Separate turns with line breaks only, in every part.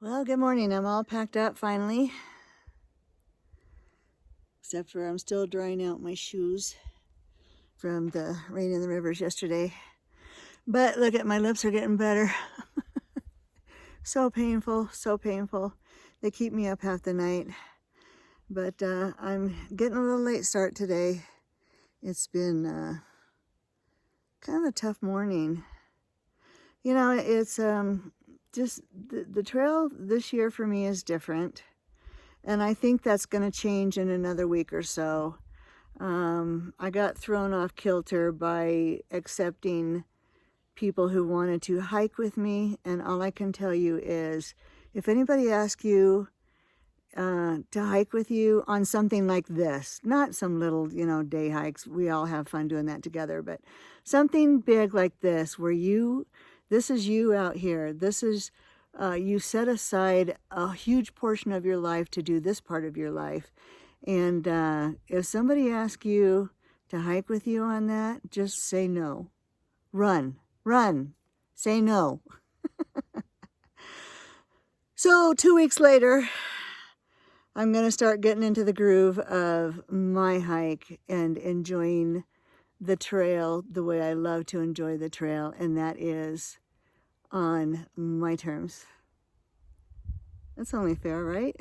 Well, good morning. I'm all packed up finally. Except for I'm still drying out my shoes from the rain in the rivers yesterday. But look at my lips are getting better. So painful, so painful. They keep me up half the night. But I'm getting a little late start today. It's been kind of a tough morning. You know, it's just the trail this year for me is different. And I think that's going to change in another week or so. I got thrown off kilter by accepting people who wanted to hike with me. And all I can tell you is, if anybody asks you to hike with you on something like this, not some little, day hikes, we all have fun doing that together, but something big like this, where this is you out here. This is, you set aside a huge portion of your life to do this part of your life. And if somebody asks you to hike with you on that, just say no. Run, say no. So 2 weeks later, I'm going to start getting into the groove of my hike and enjoying the trail the way I love to enjoy the trail, and that is on my terms. That's only fair, right?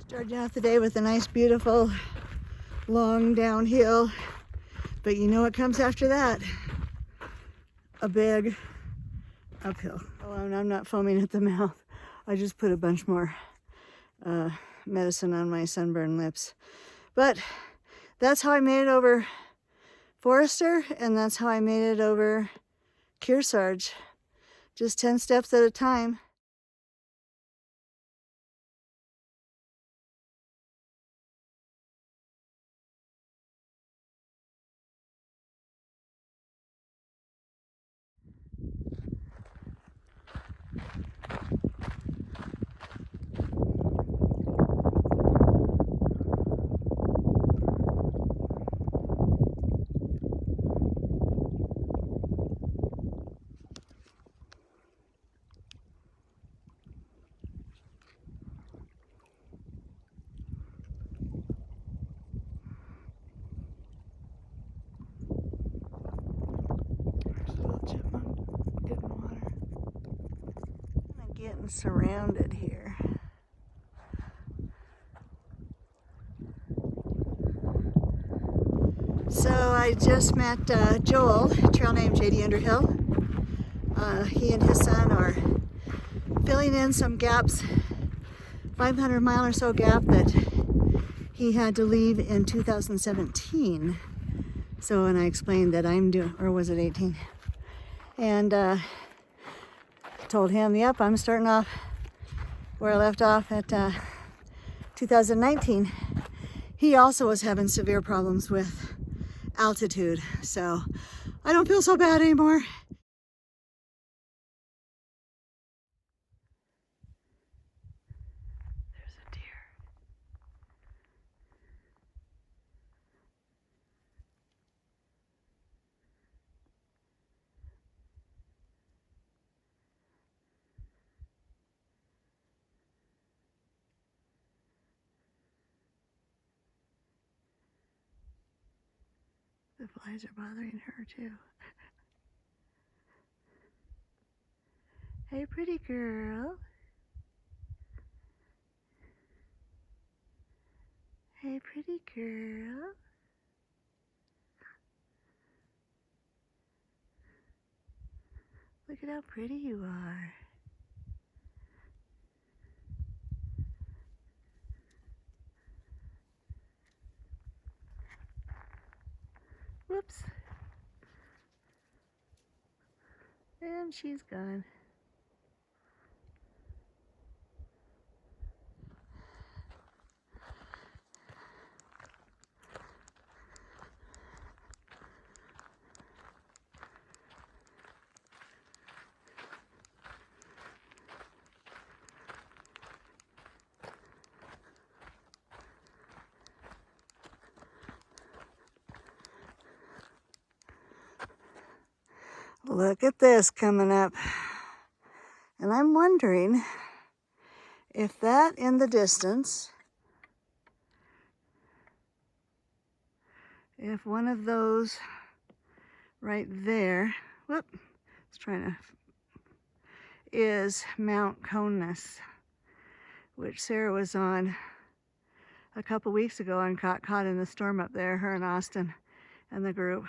Starting out the day with a nice, beautiful, long downhill. But you know what comes after that? A big uphill. Oh, and I'm not foaming at the mouth. I just put a bunch more medicine on my sunburned lips. But that's how I made it over Forester, and that's how I made it over Kearsarge. Just 10 steps at a time. Getting surrounded here. So I just met Joel, trail name JD Underhill. He and his son are filling in some gaps, 500 mile or so gap that he had to leave in 2017. So, and I explained that I'm doing, or was it 18? And told him, yep, I'm starting off where I left off at 2019. He also was having severe problems with altitude, so I don't feel so bad anymore. There's a deer. The flies are bothering her too. Hey, pretty girl. Hey, pretty girl. Look at how pretty you are. Whoops. And she's gone. Look at this coming up. And I'm wondering if that in the distance, if one of those right there, whoop, it's trying to, is Mount Conus, which Sarah was on a couple weeks ago and got caught in the storm up there, her and Austin and the group.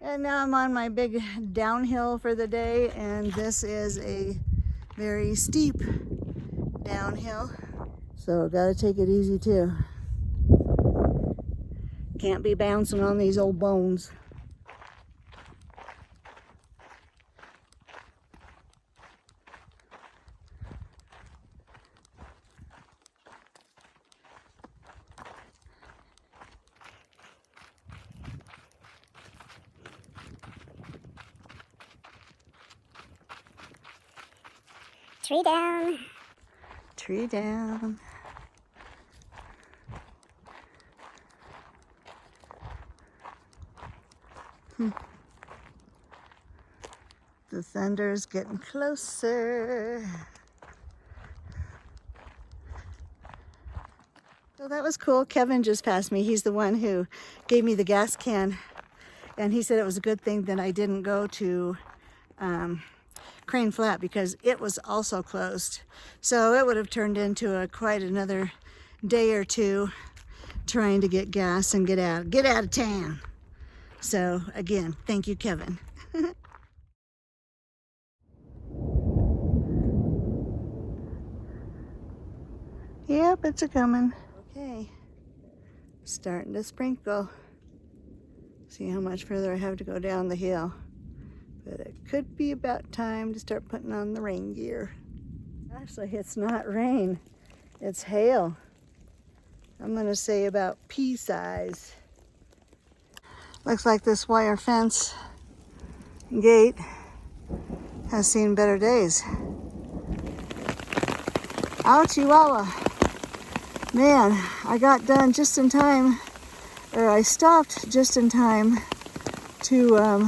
And now I'm on my big downhill for the day, and this is a very steep downhill. So gotta take it easy too. Can't be bouncing on these old bones.
Tree down.
Tree down. The thunder's getting closer. So that was cool. Kevin just passed me. He's the one who gave me the gas can. And he said it was a good thing that I didn't go to Crane Flat because it was also closed. So it would have turned into quite another day or two trying to get gas and get out of town. So again, thank you, Kevin. Yep, it's a coming. Okay, starting to sprinkle. See how much further I have to go down the hill. But it could be about time to start putting on the rain gear. Actually, it's not rain, it's hail. I'm gonna say about pea size. Looks like this wire fence gate has seen better days. Ouch, Chihuahua. Man, I got done just in time, or I stopped just in time to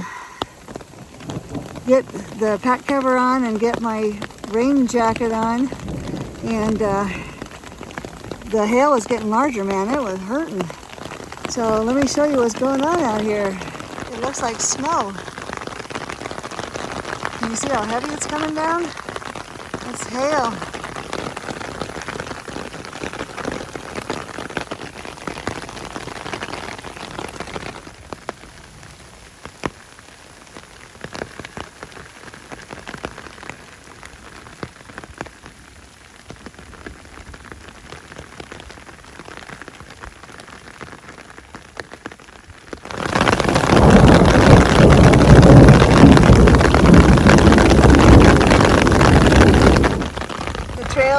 get the pack cover on and get my rain jacket on, and the hail was getting larger, man. It was hurting. So let me show you what's going on out here. It looks like snow. Can you see how heavy it's coming down? It's hail.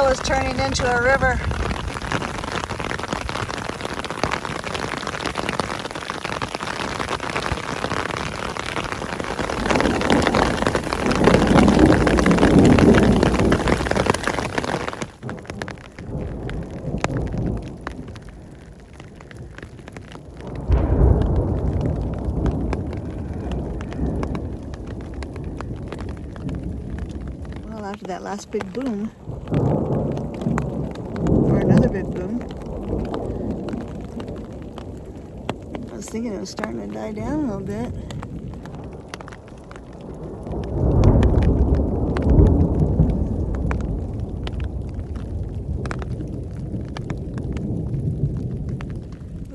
Is turning into a river. Well, after that last big boom, another big boom, I was thinking it was starting to die down a little bit.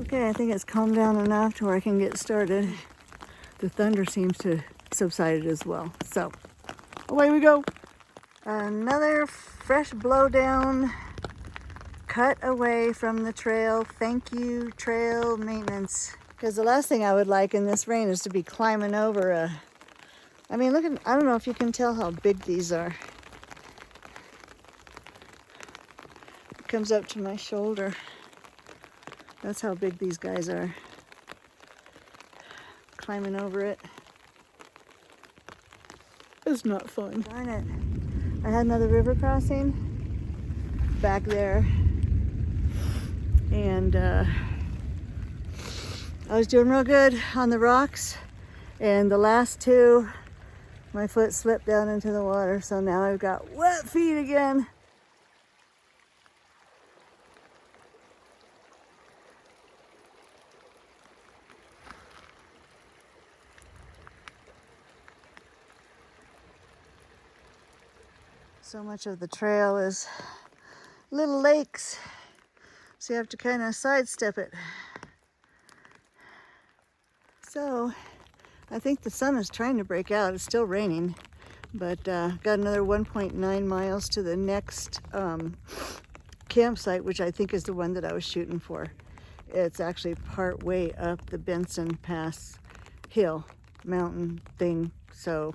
Okay, I think it's calmed down enough to where I can get started. The thunder seems to have subsided as well. So, away we go. Another fresh blowdown. Cut away from the trail. Thank you, trail maintenance. Because the last thing I would like in this rain is to be climbing over a... I mean, look at... I don't know if you can tell how big these are. It comes up to my shoulder. That's how big these guys are. Climbing over it. It's not fun. Darn it. I had another river crossing back there. And I was doing real good on the rocks, And the last two, my foot slipped down into the water, so now I've got wet feet again. So much of the trail is little lakes, so you have to kind of sidestep it. So I think the sun is trying to break out. It's still raining, but got another 1.9 miles to the next campsite, which I think is the one that I was shooting for. It's actually part way up the Benson Pass hill mountain thing, so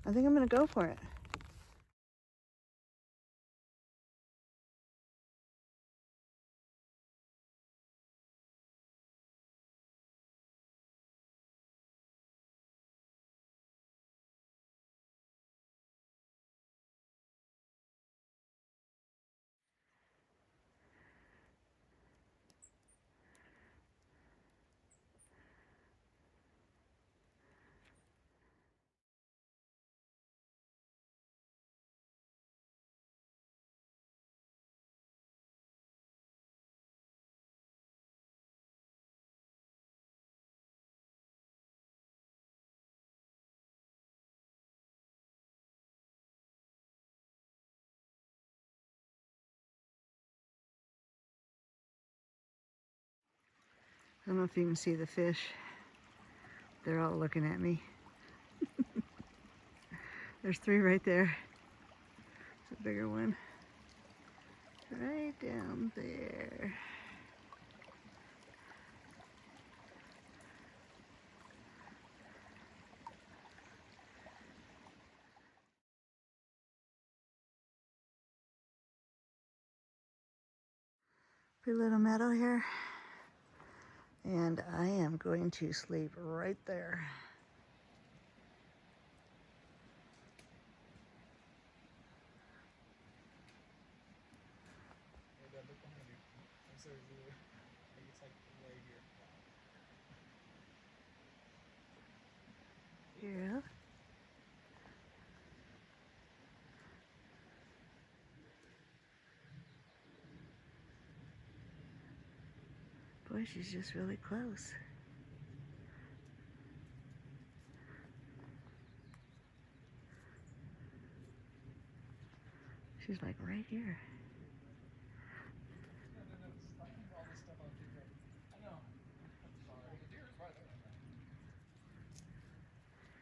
I think I'm gonna go for it. I don't know if you can see the fish. They're all looking at me. There's 3 right there. It's a bigger one. Right down there. Pretty little meadow here. And I am going to sleep right there. Yeah. Boy, she's just really close. She's like right here.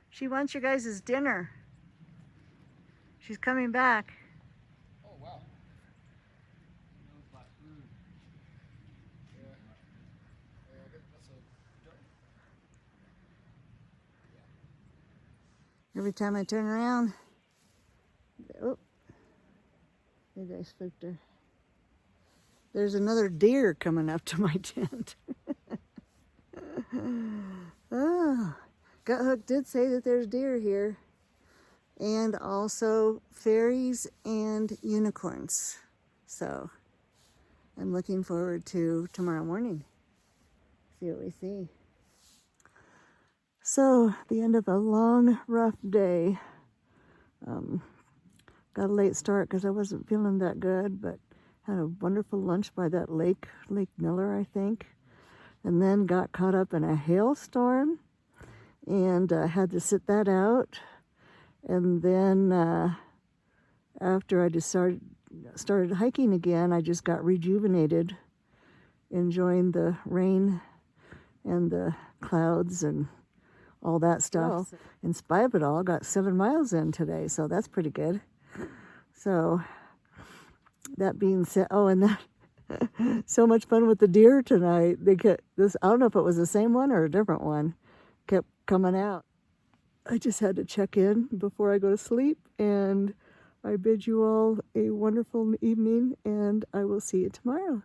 She wants you guys' dinner. She's coming back.
Oh, wow.
Every time I turn around, oh, maybe I spooked her. There's another deer coming up to my tent. Oh, Gut Hook did say that there's deer here, and also fairies and unicorns. So I'm looking forward to tomorrow morning. See what we see. So the end of a long, rough day. Got a late start because I wasn't feeling that good, but had a wonderful lunch by that Lake Miller, I think. And then got caught up in a hailstorm and had to sit that out. And then after I just started hiking again, I just got rejuvenated, enjoying the rain and the clouds and all that stuff. In spite of it all, got 7 miles in today, so that's pretty good. So that being said, oh, and that so much fun with the deer tonight. They kept this, I don't know if it was the same one or a different one, kept coming out. I just had to check in before I go to sleep, and I bid you all a wonderful evening, and I will see you tomorrow.